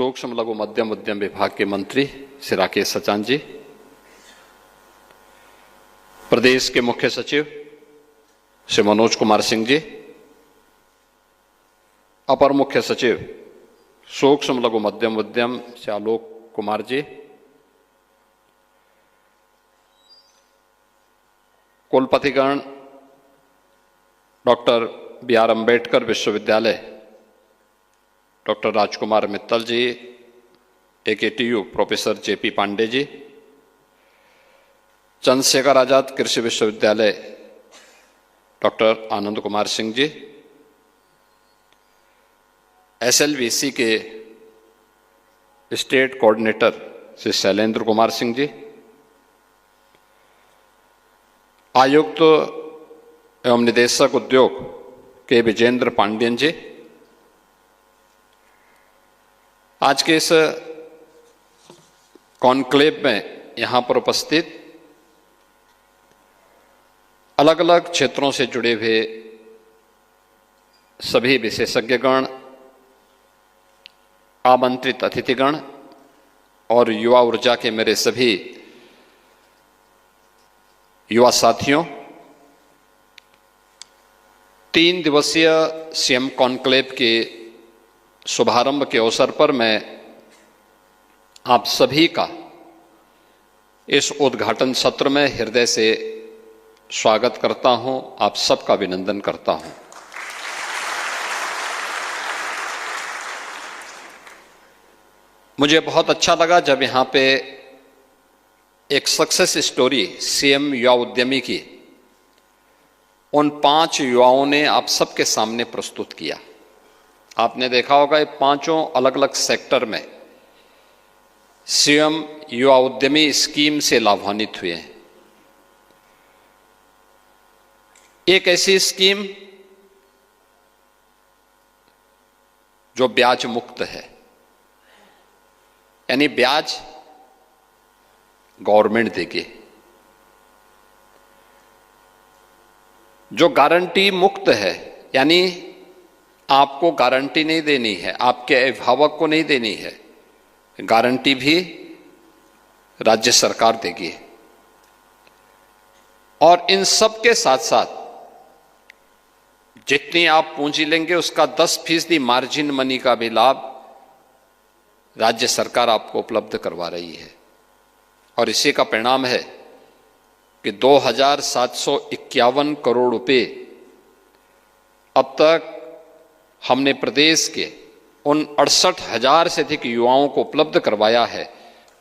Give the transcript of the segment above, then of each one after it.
सूक्ष्म लघु मध्यम उद्यम विभाग के मंत्री श्री राकेश सचान जी, प्रदेश के मुख्य सचिव श्री मनोज कुमार सिंह जी, अपर मुख्य सचिव सूक्ष्म लघु मध्यम उद्यम श्री आलोक कुमार जी, कुलपतिगण डॉक्टर बी.आर. अम्बेडकर विश्वविद्यालय, डॉक्टर राजकुमार मित्तल जी, AKTU professor J.P. Pandey ji, Chandrashekhar Azad कृषि विश्वविद्यालय डॉक्टर आनंद कुमार सिंह जी, SLVC के स्टेट कोऑर्डिनेटर श्री शैलेंद्र कुमार सिंह जी, आयुक्त एवं निदेशक उद्योग के विजेंद्र पांडियन जी, आज के इस कॉन्क्लेव में यहां पर उपस्थित अलग अलग क्षेत्रों से जुड़े हुए सभी विशेषज्ञगण, आमंत्रित अतिथिगण और युवा ऊर्जा के मेरे सभी युवा साथियों, 3 दिवसीय CM कॉन्क्लेव के शुभारंभ के अवसर पर मैं आप सभी का इस उद्घाटन सत्र में हृदय से स्वागत करता हूं, आप सबका अभिनंदन करता हूं। मुझे बहुत अच्छा लगा जब यहां पे एक सक्सेस स्टोरी CM युवा उद्यमी की उन 5 युवाओं ने आप सबके सामने प्रस्तुत किया। आपने देखा होगा ये 5 अलग अलग सेक्टर में CM युवा उद्यमी स्कीम से लाभान्वित हुए हैं। एक ऐसी स्कीम जो ब्याज मुक्त है, यानी ब्याज गवर्नमेंट देगी, जो गारंटी मुक्त है, यानी आपको गारंटी नहीं देनी है, आपके अभिभावक को नहीं देनी है, गारंटी भी राज्य सरकार देगी। और इन सब के साथ साथ जितनी आप पूंजी लेंगे उसका 10% मार्जिन मनी का भी लाभ राज्य सरकार आपको उपलब्ध करवा रही है। और इसी का परिणाम है कि 2,751 करोड़ रुपए अब तक हमने प्रदेश के उन 68,000 से अधिक युवाओं को उपलब्ध करवाया है,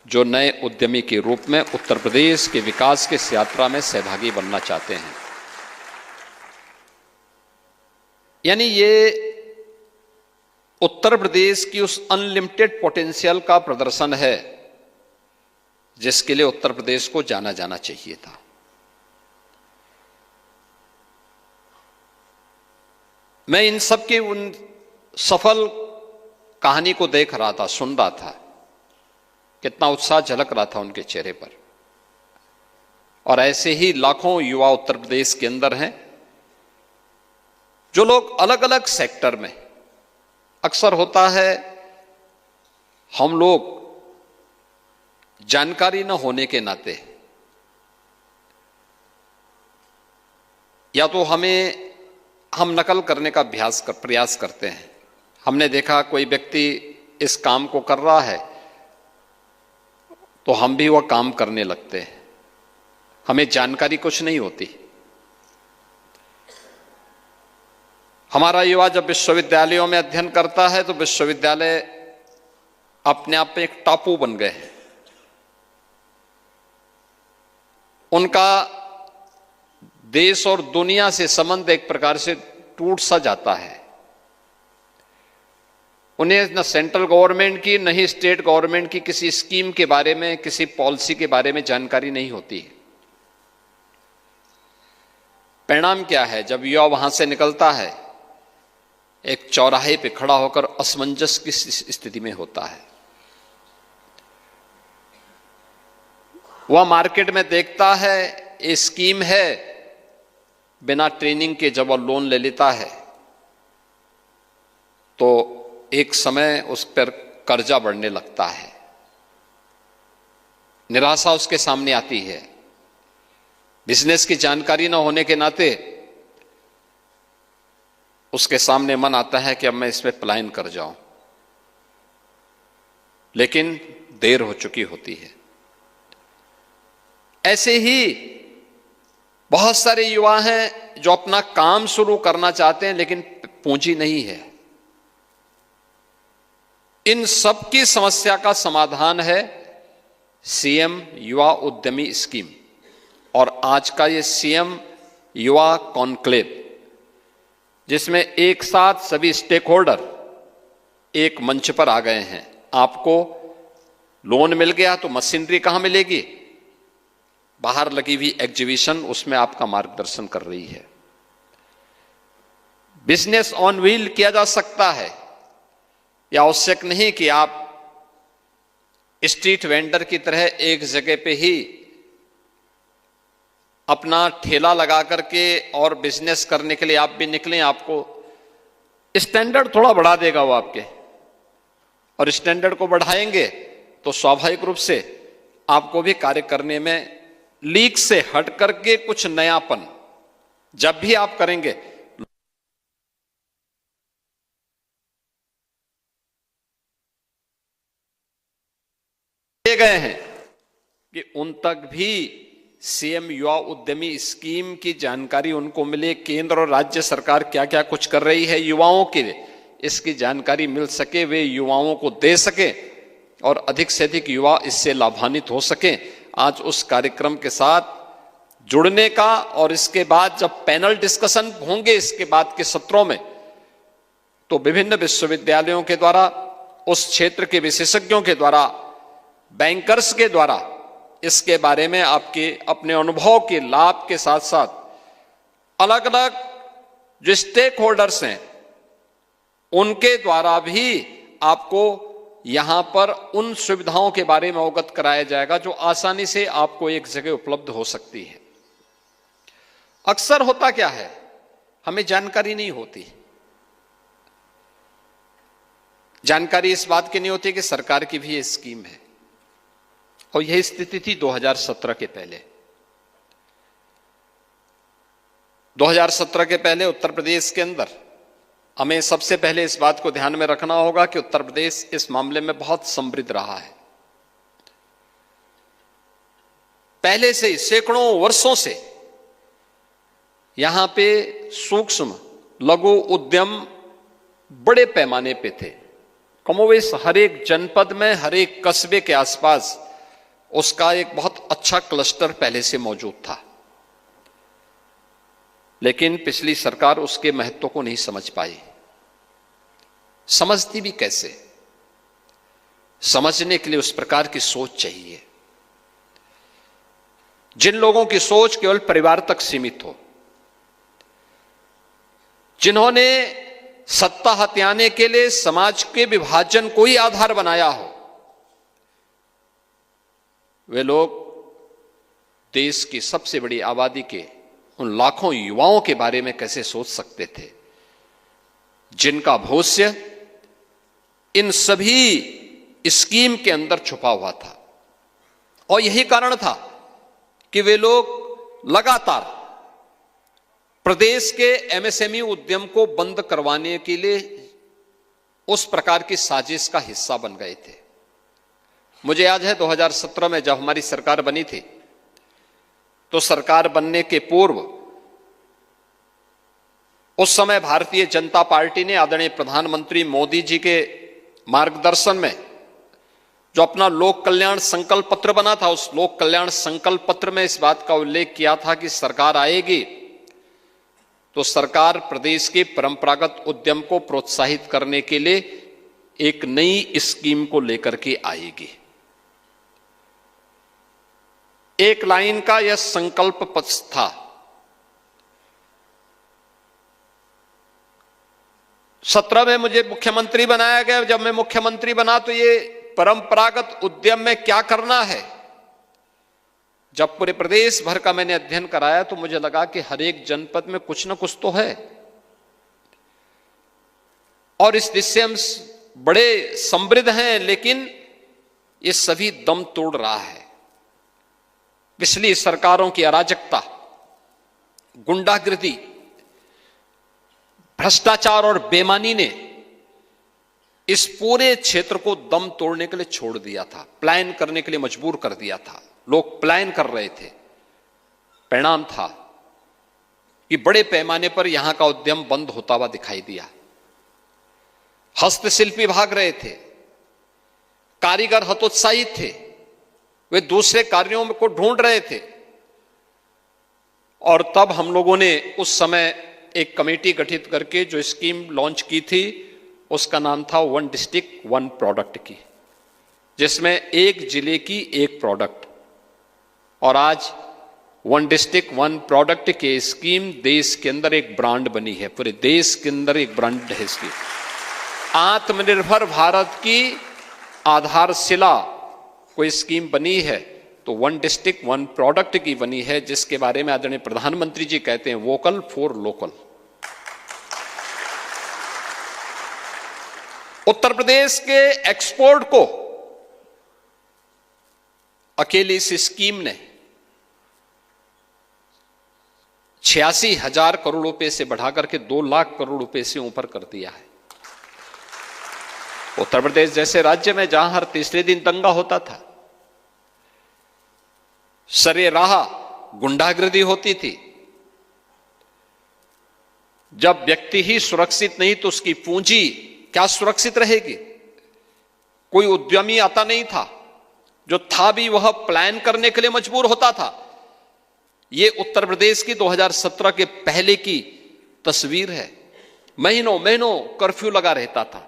जो नए उद्यमी के रूप में उत्तर प्रदेश के विकास की इस यात्रा में सहभागी बनना चाहते हैं। यानी ये उत्तर प्रदेश की उस अनलिमिटेड पोटेंशियल का प्रदर्शन है जिसके लिए उत्तर प्रदेश को जाना जाना चाहिए था। मैं इन सब की उन सफल कहानी को देख रहा था, सुन रहा था, कितना उत्साह झलक रहा था उनके चेहरे पर। और ऐसे ही लाखों युवा उत्तर प्रदेश के अंदर हैं, जो लोग अलग अलग सेक्टर में, अक्सर होता है हम लोग जानकारी न होने के नाते या तो हम नकल करने का प्रयास करते हैं। हमने देखा कोई व्यक्ति इस काम को कर रहा है तो हम भी वह काम करने लगते हैं, हमें जानकारी कुछ नहीं होती। हमारा युवा जब विश्वविद्यालयों में अध्ययन करता है तो विश्वविद्यालय अपने आप में एक टापू बन गए हैं। उनका देश और दुनिया से संबंध एक प्रकार से टूट सा जाता है। उन्हें न सेंट्रल गवर्नमेंट की न ही स्टेट गवर्नमेंट की किसी स्कीम के बारे में, किसी पॉलिसी के बारे में जानकारी नहीं होती। परिणाम क्या है? जब युवा वहां से निकलता है, एक चौराहे पे खड़ा होकर असमंजस की स्थिति में होता है। वह मार्केट में देखता है ये स्कीम है, बिना ट्रेनिंग के जब वह लोन ले लेता है तो एक समय उस पर कर्जा बढ़ने लगता है, निराशा उसके सामने आती है। बिजनेस की जानकारी न होने के नाते उसके सामने मन आता है कि अब मैं इसमें पलायन कर जाऊं, लेकिन देर हो चुकी होती है। ऐसे ही बहुत सारे युवा हैं जो अपना काम शुरू करना चाहते हैं लेकिन पूंजी नहीं है। इन सब की समस्या का समाधान है सीएम युवा उद्यमी स्कीम और आज का ये सीएम युवा कॉन्क्लेव, जिसमें एक साथ सभी स्टेक होल्डर एक मंच पर आ गए हैं। आपको लोन मिल गया तो मशीनरी कहां मिलेगी? बाहर लगी हुई एग्जीबिशन उसमें आपका मार्गदर्शन कर रही है। बिजनेस ऑन व्हील किया जा सकता है। यह आवश्यक नहीं कि आप स्ट्रीट वेंडर की तरह एक जगह पे ही अपना ठेला लगा करके और बिजनेस करने के लिए आप भी निकलें। आपको स्टैंडर्ड थोड़ा बढ़ा देगा वो आपके, और स्टैंडर्ड को बढ़ाएंगे तो स्वाभाविक रूप से आपको भी कार्य करने में लीक से हट करके कुछ नयापन जब भी आप करेंगे गए हैं कि उन तक भी सीएम युवा उद्यमी स्कीम की जानकारी उनको मिले। केंद्र और राज्य सरकार क्या क्या कुछ कर रही है युवाओं के लिए, इसकी जानकारी मिल सके, वे युवाओं को दे सके और अधिक से अधिक युवा इससे लाभान्वित हो सके। आज उस कार्यक्रम के साथ जुड़ने का और इसके बाद जब पैनल डिस्कशन होंगे इसके बाद के सत्रों में, तो विभिन्न विश्वविद्यालयों के द्वारा, उस क्षेत्र के विशेषज्ञों के द्वारा, बैंकर्स के द्वारा इसके बारे में आपके अपने अनुभव के लाभ के साथ साथ अलग अलग जो स्टेक होल्डर्स हैं उनके द्वारा भी आपको यहां पर उन सुविधाओं के बारे में अवगत कराया जाएगा जो आसानी से आपको एक जगह उपलब्ध हो सकती है। अक्सर होता क्या है, हमें जानकारी नहीं होती। जानकारी इस बात की नहीं होती कि सरकार की भी ये स्कीम है, और यही स्थिति थी 2017 के पहले। 2017 के पहले उत्तर प्रदेश के अंदर हमें सबसे पहले इस बात को ध्यान में रखना होगा कि उत्तर प्रदेश इस मामले में बहुत समृद्ध रहा है। पहले से ही सैकड़ों वर्षों से यहां पे सूक्ष्म लघु उद्यम बड़े पैमाने पे थे। कमोवेश हर एक जनपद में, हर एक कस्बे के आसपास उसका एक बहुत अच्छा क्लस्टर पहले से मौजूद था। लेकिन पिछली सरकार उसके महत्व को नहीं समझ पाई। समझती भी कैसे? समझने के लिए उस प्रकार की सोच चाहिए जिन लोगों की सोच केवल परिवार तक सीमित हो, जिन्होंने सत्ता हथियाने के लिए समाज के विभाजन को ही आधार बनाया हो। वे लोग देश की सबसे बड़ी आबादी के उन लाखों युवाओं के बारे में कैसे सोच सकते थे जिनका भविष्य इन सभी स्कीम के अंदर छुपा हुआ था। और यही कारण था कि वे लोग लगातार प्रदेश के एमएसएमई उद्यम को बंद करवाने के लिए उस प्रकार की साजिश का हिस्सा बन गए थे। मुझे याद है 2017 में जब हमारी सरकार बनी थी, तो सरकार बनने के पूर्व उस समय भारतीय जनता पार्टी ने आदरणीय प्रधानमंत्री मोदी जी के मार्गदर्शन में जो अपना लोक कल्याण संकल्प पत्र बना था, उस लोक कल्याण संकल्प पत्र में इस बात का उल्लेख किया था कि सरकार आएगी तो सरकार प्रदेश के परंपरागत उद्यम को प्रोत्साहित करने के लिए एक नई स्कीम को लेकर के आएगी। एक लाइन का यह संकल्प पत्र था। 17 में मुझे मुख्यमंत्री बनाया गया। जब मैं मुख्यमंत्री बना तो ये परंपरागत उद्यम में क्या करना है, जब पूरे प्रदेश भर का मैंने अध्ययन कराया तो मुझे लगा कि हर एक जनपद में कुछ ना कुछ तो है, और इस बड़े समृद्ध हैं, लेकिन ये सभी दम तोड़ रहा है। पिछली सरकारों की अराजकता, गुंडागर्दी, भ्रष्टाचार और बेईमानी ने इस पूरे क्षेत्र को दम तोड़ने के लिए छोड़ दिया था, पलायन करने के लिए मजबूर कर दिया था। लोग पलायन कर रहे थे। परिणाम था कि बड़े पैमाने पर यहां का उद्यम बंद होता हुआ दिखाई दिया। हस्तशिल्पी भाग रहे थे, कारीगर हतोत्साहित थे, वे दूसरे कार्यों को ढूंढ रहे थे। और तब हम लोगों ने उस समय एक कमेटी गठित करके जो स्कीम लॉन्च की थी, उसका नाम था वन डिस्ट्रिक्ट वन प्रोडक्ट की, जिसमें एक जिले की एक प्रोडक्ट। और आज वन डिस्ट्रिक्ट वन प्रोडक्ट के स्कीम देश के अंदर एक ब्रांड बनी है, पूरे देश के अंदर एक ब्रांड है इसकी। आत्मनिर्भर भारत की आधारशिला कोई स्कीम बनी है तो वन डिस्ट्रिक्ट वन प्रोडक्ट की बनी है, जिसके बारे में आदरणीय प्रधानमंत्री जी कहते हैं vocal for local. Uttar Pradesh के एक्सपोर्ट को अकेली इस स्कीम ने 86,000 करोड़ रुपए से बढ़ाकर के 2 लाख करोड़ रुपए से ऊपर कर दिया है। उत्तर प्रदेश जैसे राज्य में जहां हर तीसरे दिन दंगा होता था, सरेराह गुंडागर्दी होती थी, जब व्यक्ति ही सुरक्षित नहीं तो उसकी पूंजी क्या सुरक्षित रहेगी। कोई उद्यमी आता नहीं था, जो था भी वह प्लान करने के लिए मजबूर होता था। यह उत्तर प्रदेश की 2017 के पहले की तस्वीर है। महीनों महीनों कर्फ्यू लगा रहता था।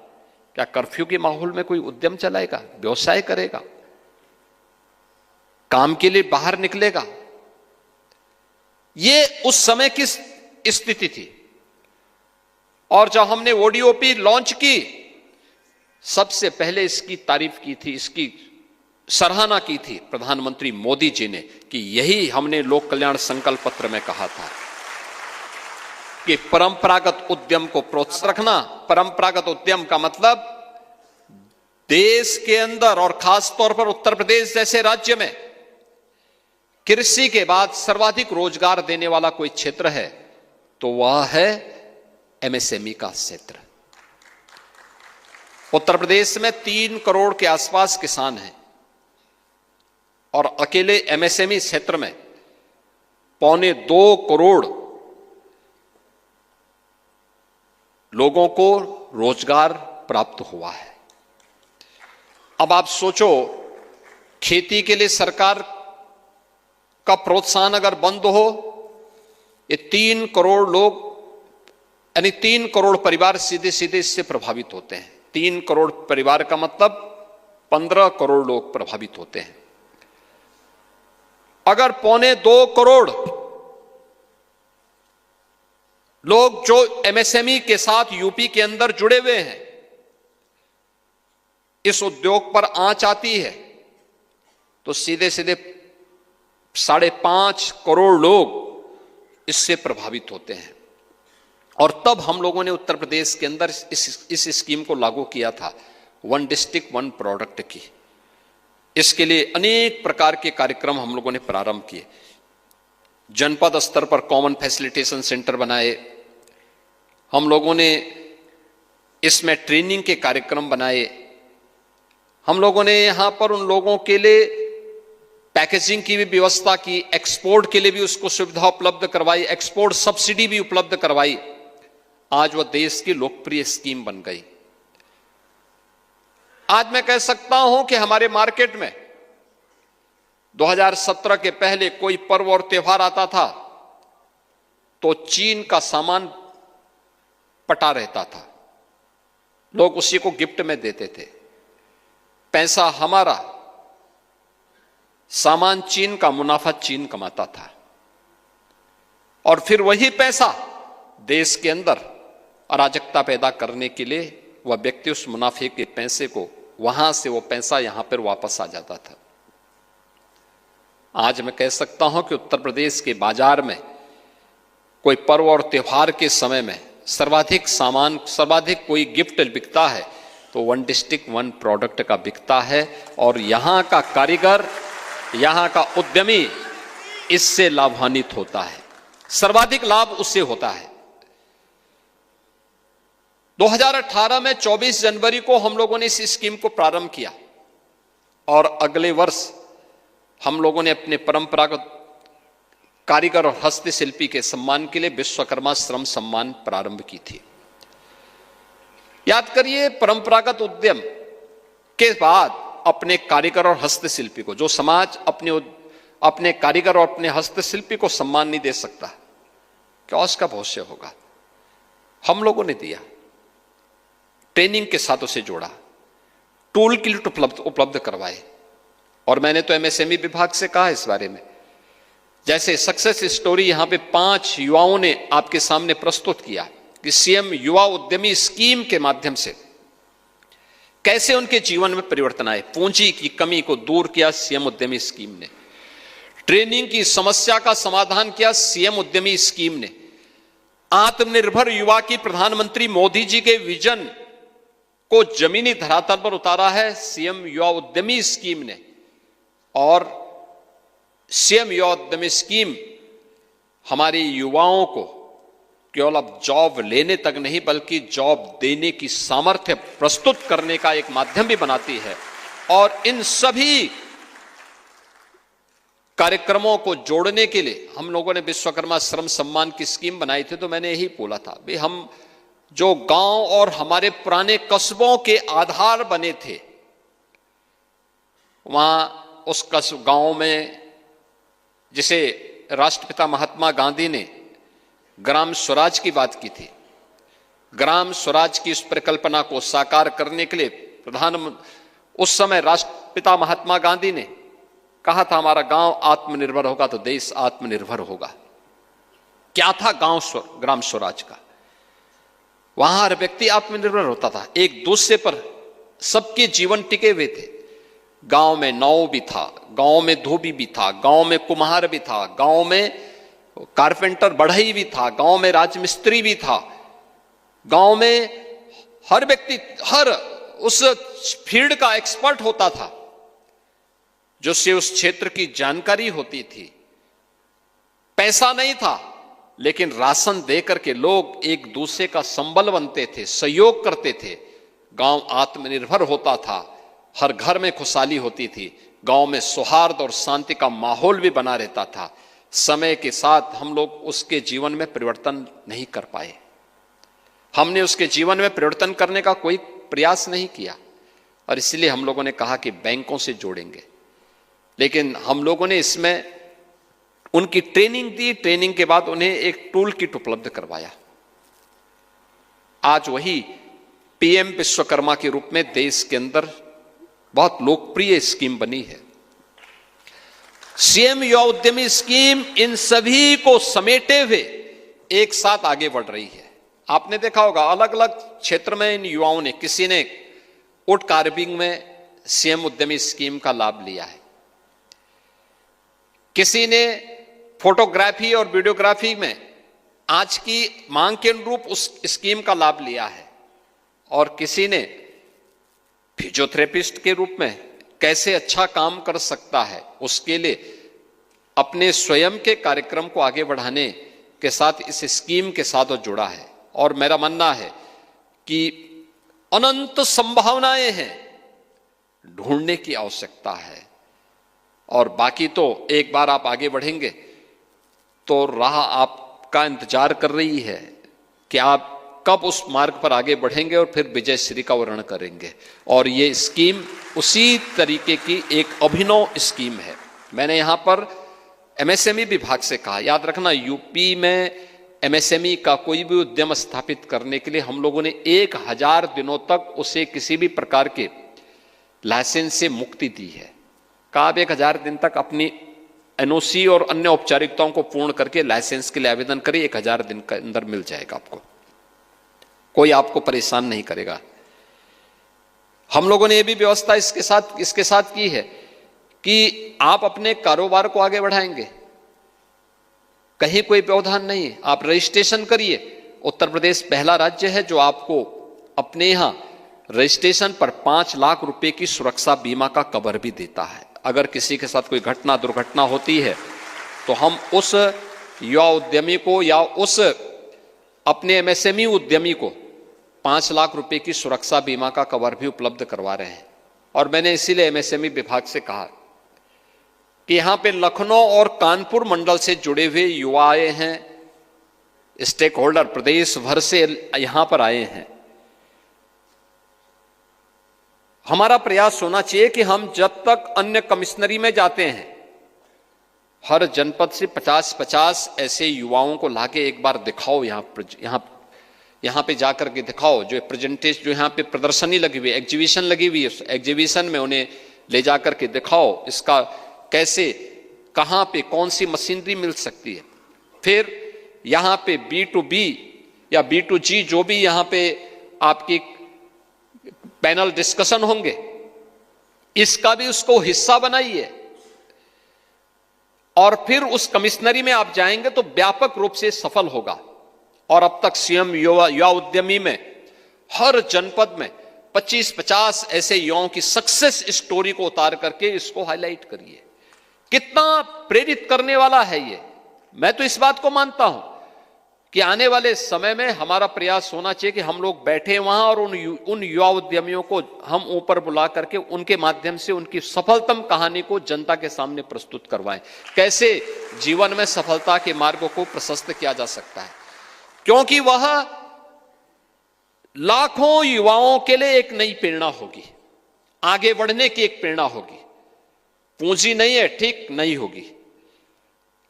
क्या कर्फ्यू के माहौल में कोई उद्यम चलाएगा, व्यवसाय करेगा, काम के लिए बाहर निकलेगा? यह उस समय की स्थिति थी। और जब हमने ओडीओपी लॉन्च की, सबसे पहले इसकी तारीफ की थी, इसकी सराहना की थी प्रधानमंत्री मोदी जी ने, कि यही हमने लोक कल्याण संकल्प पत्र में कहा था कि परंपरागत उद्यम को प्रोत्साहन रखना। परंपरागत उद्यम का मतलब देश के अंदर और खास तौर पर उत्तर प्रदेश जैसे राज्य में कृषि के बाद सर्वाधिक रोजगार देने वाला कोई क्षेत्र है तो वह है एमएसएमई का क्षेत्र। उत्तर प्रदेश में 3 करोड़ के आसपास किसान हैं और अकेले एमएसएमई क्षेत्र में 1.25 करोड़ लोगों को रोजगार प्राप्त हुआ है। अब आप सोचो, खेती के लिए सरकार का प्रोत्साहन अगर बंद हो, ये 3 करोड़ लोग यानी 3 करोड़ परिवार सीधे सीधे इससे प्रभावित होते हैं। 3 करोड़ परिवार का मतलब 15 करोड़ लोग प्रभावित होते हैं। अगर 1.25 करोड़ लोग जो एमएसएमई के साथ यूपी के अंदर जुड़े हुए हैं, इस उद्योग पर आंच आती है तो सीधे सीधे 5.5 करोड़ लोग इससे प्रभावित होते हैं। और तब हम लोगों ने उत्तर प्रदेश के अंदर इस स्कीम को लागू किया था, वन डिस्ट्रिक्ट वन प्रोडक्ट की। इसके लिए अनेक प्रकार के कार्यक्रम हम लोगों ने प्रारंभ किए। जनपद स्तर पर कॉमन फैसिलिटेशन सेंटर बनाए, हम लोगों ने इसमें ट्रेनिंग के कार्यक्रम बनाए, हम लोगों ने यहां पर उन लोगों के लिए पैकेजिंग की भी व्यवस्था की, एक्सपोर्ट के लिए भी उसको सुविधा उपलब्ध करवाई, एक्सपोर्ट सब्सिडी भी उपलब्ध करवाई। आज वह देश की लोकप्रिय स्कीम बन गई। आज मैं कह सकता हूं कि हमारे मार्केट में 2017 के पहले कोई पर्व और त्योहार आता था तो चीन का सामान पटा रहता था, लोग उसी को गिफ्ट में देते थे। पैसा हमारा, सामान चीन का, मुनाफा चीन कमाता था। और फिर वही पैसा देश के अंदर अराजकता पैदा करने के लिए वह व्यक्ति उस मुनाफे के पैसे को, वहां से वो पैसा यहां पर वापस आ जाता था। आज मैं कह सकता हूं कि उत्तर प्रदेश के बाजार में कोई पर्व और त्योहार के समय में सर्वाधिक सामान, सर्वाधिक कोई गिफ्ट बिकता है तो वन डिस्ट्रिक्ट वन प्रोडक्ट का बिकता है और यहां का कारीगर, यहां का उद्यमी इससे लाभान्वित होता है, सर्वाधिक लाभ उससे होता है। 2018 में 24 जनवरी को हम लोगों ने इस स्कीम को प्रारंभ किया और अगले वर्ष हम लोगों ने अपने परंपरागत कारीगर और हस्तशिल्पी के सम्मान के लिए विश्वकर्मा श्रम सम्मान प्रारंभ की थी। याद करिए, परंपरागत उद्यम के बाद अपने कारीगर और हस्तशिल्पी को, जो समाज अपने कारीगर और अपने हस्तशिल्पी को सम्मान नहीं दे सकता, क्या उसका भविष्य होगा? हम लोगों ने दिया, ट्रेनिंग के साथ उसे जोड़ा, टूल किट उपलब्ध करवाए। और मैंने तो एमएसएमई विभाग से कहा इस बारे में, जैसे सक्सेस स्टोरी यहां पे 5 युवाओं ने आपके सामने प्रस्तुत किया कि सीएम युवा उद्यमी स्कीम के माध्यम से कैसे उनके जीवन में परिवर्तन आए। पूंजी की कमी को दूर किया सीएम उद्यमी स्कीम ने, ट्रेनिंग की समस्या का समाधान किया सीएम उद्यमी स्कीम ने, आत्मनिर्भर युवा की प्रधानमंत्री मोदी जी के विजन को जमीनी धरातल पर उतारा है सीएम युवा उद्यमी स्कीम ने। और सीएम युवा उद्यमी स्कीम हमारे युवाओं को केवल अब जॉब लेने तक नहीं बल्कि जॉब देने की सामर्थ्य प्रस्तुत करने का एक माध्यम भी बनाती है। और इन सभी कार्यक्रमों को जोड़ने के लिए हम लोगों ने विश्वकर्मा श्रम सम्मान की स्कीम बनाई थी। तो मैंने यही बोला था, भाई हम जो गांव और हमारे पुराने कस्बों के आधार बने थे, वहां उस गांव में जिसे राष्ट्रपिता महात्मा गांधी ने ग्राम स्वराज की बात की थी, ग्राम स्वराज की इस परिकल्पना को साकार करने के लिए उस समय राष्ट्रपिता महात्मा गांधी ने कहा था, हमारा गांव आत्मनिर्भर होगा तो देश आत्मनिर्भर होगा। क्या था ग्राम स्वराज का? वहां हर व्यक्ति आत्मनिर्भर होता था, एक दूसरे पर सबके जीवन टिके हुए थे। गांव में नाव भी था, गांव में धोबी भी था, गांव में कुम्हार भी था, गांव में कारपेंटर बढ़ई भी था, गांव में राजमिस्त्री भी था, गांव में हर व्यक्ति हर उस फील्ड का एक्सपर्ट होता था, जिससे उस क्षेत्र की जानकारी होती थी। पैसा नहीं था, लेकिन राशन देकर के लोग एक दूसरे का संबल बनते थे, सहयोग करते थे। गांव आत्मनिर्भर होता था, हर घर में खुशहाली होती थी, गांव में सौहार्द और शांति का माहौल भी बना रहता था। समय के साथ हम लोग उसके जीवन में परिवर्तन नहीं कर पाए, हमने उसके जीवन में परिवर्तन करने का कोई प्रयास नहीं किया और इसलिए हम लोगों ने कहा कि बैंकों से जोड़ेंगे। लेकिन हम लोगों ने इसमें उनकी ट्रेनिंग दी, ट्रेनिंग के बाद उन्हें एक टूल किट उपलब्ध करवाया। आज वही पीएम विश्वकर्मा के रूप में देश के अंदर बहुत लोकप्रिय स्कीम बनी है। सीएम युवा उद्यमी स्कीम इन सभी को समेटे हुए एक साथ आगे बढ़ रही है। आपने देखा होगा अलग अलग क्षेत्र में इन युवाओं ने, किसी ने वुड कार्विंग में सीएम उद्यमी स्कीम का लाभ लिया है, किसी ने फोटोग्राफी और वीडियोग्राफी में आज की मांग के अनुरूप उस स्कीम का लाभ लिया है, और किसी ने फिजियोथेरेपिस्ट के रूप में कैसे अच्छा काम कर सकता है उसके लिए अपने स्वयं के कार्यक्रम को आगे बढ़ाने के साथ इस स्कीम के साथ जुड़ा है। और मेरा मानना है कि अनंत संभावनाएं हैं, ढूंढने की आवश्यकता है। और बाकी तो एक बार आप आगे बढ़ेंगे तो राह आपका इंतजार कर रही है कि आप कब उस मार्ग पर आगे बढ़ेंगे और फिर विजय श्री का वर्ण करेंगे। और ये स्कीम उसी तरीके की एक अभिनव स्कीम है। मैंने यहां पर एमएसएमई विभाग से कहा, याद रखना यूपी में एमएसएमई का कोई भी उद्यम स्थापित करने के लिए हम लोगों ने 1000 दिनों तक उसे किसी भी प्रकार के लाइसेंस से मुक्ति दी है। कहा आप 1000 दिन तक अपनी एनओसी और अन्य औपचारिकताओं को पूर्ण करके लाइसेंस के लिए आवेदन करिए, 1000 दिन के अंदर मिल जाएगा आपको, कोई आपको परेशान नहीं करेगा। हम लोगों ने यह भी व्यवस्था इसके साथ की है कि आप अपने कारोबार को आगे बढ़ाएंगे, कहीं कोई व्यवधान नहीं है, आप रजिस्ट्रेशन करिए। उत्तर प्रदेश पहला राज्य है जो आपको अपने यहां रजिस्ट्रेशन पर 5 लाख रुपए की सुरक्षा बीमा का कवर भी देता है। अगर किसी के साथ कोई घटना दुर्घटना होती है तो हम उस युवा उद्यमी को या उस अपने एमएसएमई उद्यमी को 5 लाख रुपए की सुरक्षा बीमा का कवर भी उपलब्ध करवा रहे हैं। और मैंने इसीलिए एमएसएमई विभाग से कहा कि यहां पे लखनऊ और कानपुर मंडल से जुड़े हुए युवा आए हैं, स्टेक होल्डर प्रदेश भर से यहां पर आए हैं। हमारा प्रयास होना चाहिए कि हम जब तक अन्य कमिश्नरी में जाते हैं, हर जनपद से 50-50 ऐसे युवाओं को लाके एक बार दिखाओ, यहां पे जाकर के दिखाओ। जो प्रेजेंटेशन, जो यहां पे प्रदर्शनी लगी हुई, एग्जीबिशन लगी हुई है, उस एग्जीबिशन में उन्हें ले जाकर के दिखाओ इसका कैसे, कहां पे कौन सी मशीनरी मिल सकती है। फिर यहां पे B2B या B2G जो भी यहां पे आपकी पैनल डिस्कशन होंगे, इसका भी उसको हिस्सा बनाइए। और फिर उस कमिश्नरी में आप जाएंगे तो व्यापक रूप से सफल होगा। और अब तक सीएम युवा उद्यमी में हर जनपद में 25-50 ऐसे युवाओं की सक्सेस स्टोरी को उतार करके इसको हाईलाइट करिए। कितना प्रेरित करने वाला है ये। मैं तो इस बात को मानता हूं कि आने वाले समय में हमारा प्रयास होना चाहिए कि हम लोग बैठे वहां और उन युवा उद्यमियों को हम ऊपर बुला करके उनके माध्यम से उनकी सफलतम कहानी को जनता के सामने प्रस्तुत करवाएं। कैसे जीवन में सफलता के मार्गों को प्रशस्त किया जा सकता है, क्योंकि वह लाखों युवाओं के लिए एक नई प्रेरणा होगी, आगे बढ़ने की एक प्रेरणा होगी। पूंजी नहीं है, ठीक, नहीं होगी।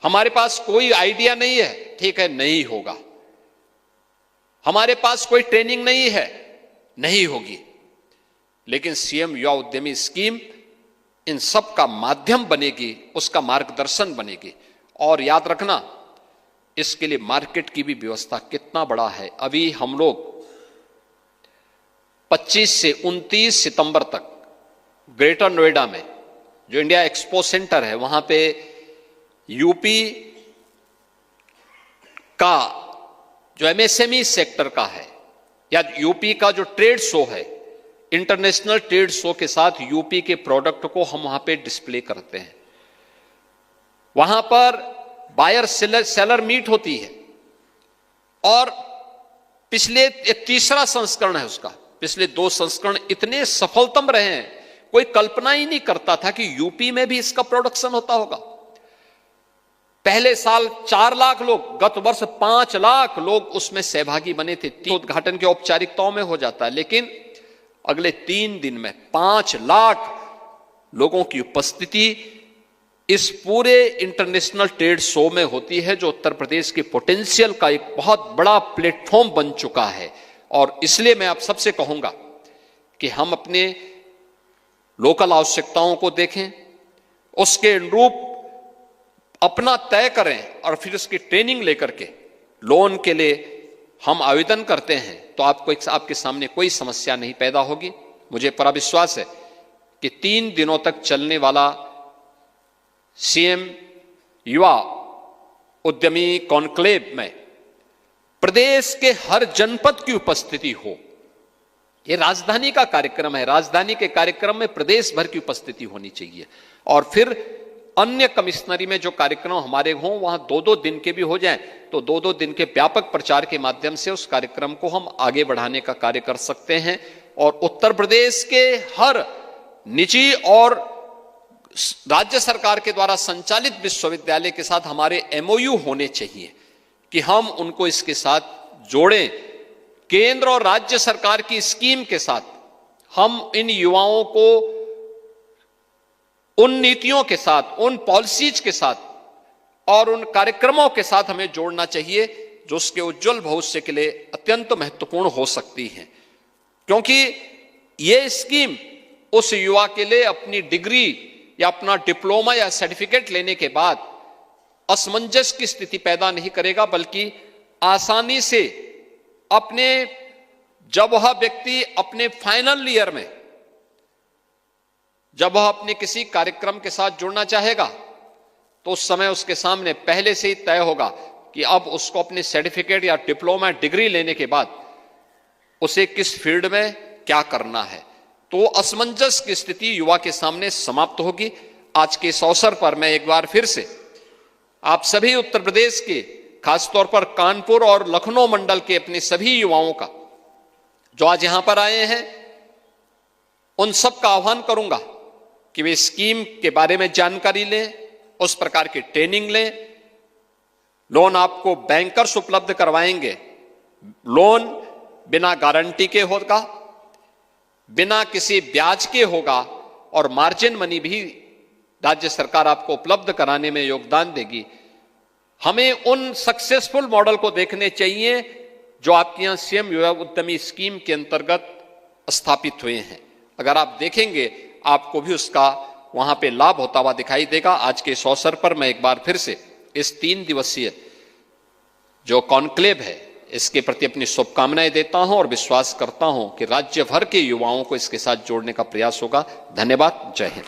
हमारे पास कोई आइडिया नहीं है, ठीक है, नहीं होगा। हमारे पास कोई ट्रेनिंग नहीं है, नहीं होगी। लेकिन सीएम युवा उद्यमी स्कीम इन सब का माध्यम बनेगी, उसका मार्गदर्शन बनेगी। और याद रखना, इसके लिए मार्केट की भी व्यवस्था कितना बड़ा है। अभी हम लोग 25 से 29 सितंबर तक ग्रेटर नोएडा में जो इंडिया एक्सपो सेंटर है, वहां पे यूपी का जो एमएसएमई सेक्टर का है या यूपी का जो ट्रेड शो है, इंटरनेशनल ट्रेड शो के साथ यूपी के प्रोडक्ट को हम वहां पे डिस्प्ले करते हैं। वहां पर बायर सेलर मीट होती है और पिछले एक तीसरा संस्करण है उसका। पिछले 2 संस्करण इतने सफलतम रहे हैं, कोई कल्पना ही नहीं करता था कि यूपी में भी इसका प्रोडक्शन होता होगा। पहले साल 4 लाख लोग, गत वर्ष 5 लाख लोग उसमें सहभागी बने थे। उद्घाटन की औपचारिकताओं में हो जाता है, लेकिन अगले 3 दिन में 5 लाख लोगों की उपस्थिति इस पूरे इंटरनेशनल ट्रेड शो में होती है, जो उत्तर प्रदेश के पोटेंशियल का एक बहुत बड़ा प्लेटफॉर्म बन चुका है। और इसलिए मैं आप सबसे कहूंगा कि हम अपने लोकल आवश्यकताओं को देखें, उसके अनुरूप अपना तय करें और फिर उसकी ट्रेनिंग लेकर के लोन के लिए हम आवेदन करते हैं तो आपके सामने कोई समस्या नहीं पैदा होगी। मुझे पूरा विश्वास है कि 3 दिनों तक चलने वाला सीएम युवा उद्यमी कॉन्क्लेव में प्रदेश के हर जनपद की उपस्थिति हो। यह राजधानी का कार्यक्रम है, राजधानी के कार्यक्रम में प्रदेश भर की उपस्थिति होनी चाहिए। और फिर अन्य कमिश्नरी में जो कार्यक्रम हमारे हों वहां 2-2 दिन के भी हो जाएं तो 2-2 दिन के व्यापक प्रचार के माध्यम से उस कार्यक्रम को हम आगे बढ़ाने का कार्य कर सकते हैं। और उत्तर प्रदेश के हर निजी और राज्य सरकार के द्वारा संचालित विश्वविद्यालय के साथ हमारे एमओयू होने चाहिए कि हम उनको इसके साथ जोड़ें। केंद्र और राज्य सरकार की स्कीम के साथ हम इन युवाओं को उन नीतियों के साथ, उन पॉलिसीज के साथ और उन कार्यक्रमों के साथ हमें जोड़ना चाहिए जो उसके उज्जवल भविष्य के लिए अत्यंत महत्वपूर्ण हो सकती हैं। क्योंकि यह स्कीम उस युवा के लिए अपनी डिग्री या अपना डिप्लोमा या सर्टिफिकेट लेने के बाद असमंजस की स्थिति पैदा नहीं करेगा, बल्कि आसानी से जब वह व्यक्ति अपने फाइनल ईयर में जब वह अपने किसी कार्यक्रम के साथ जुड़ना चाहेगा तो उस समय उसके सामने पहले से ही तय होगा कि अब उसको अपने सर्टिफिकेट या डिप्लोमा डिग्री लेने के बाद उसे किस फील्ड में क्या करना है, तो असमंजस की स्थिति युवा के सामने समाप्त होगी। आज के इस अवसर पर मैं एक बार फिर से आप सभी उत्तर प्रदेश के, खासतौर पर कानपुर और लखनऊ मंडल के अपने सभी युवाओं का जो आज यहां पर आए हैं, उन सब का आह्वान करूंगा कि वे स्कीम के बारे में जानकारी लें, उस प्रकार की ट्रेनिंग लें। लोन आपको बैंकर्स उपलब्ध करवाएंगे। लोन बिना गारंटी के होगा, बिना किसी ब्याज के होगा और मार्जिन मनी भी राज्य सरकार आपको उपलब्ध कराने में योगदान देगी। हमें उन सक्सेसफुल मॉडल को देखने चाहिए जो आपके यहां सीएम युवा उद्यमी स्कीम के अंतर्गत स्थापित हुए हैं। अगर आप देखेंगे आपको भी उसका वहां पे लाभ होता हुआ दिखाई देगा। आज के इस अवसर पर मैं एक बार फिर से इस 3 दिवसीय जो कॉन्क्लेव है इसके प्रति अपनी शुभकामनाएं देता हूं और विश्वास करता हूं कि राज्य भर के युवाओं को इसके साथ जोड़ने का प्रयास होगा। धन्यवाद। जय हिंद।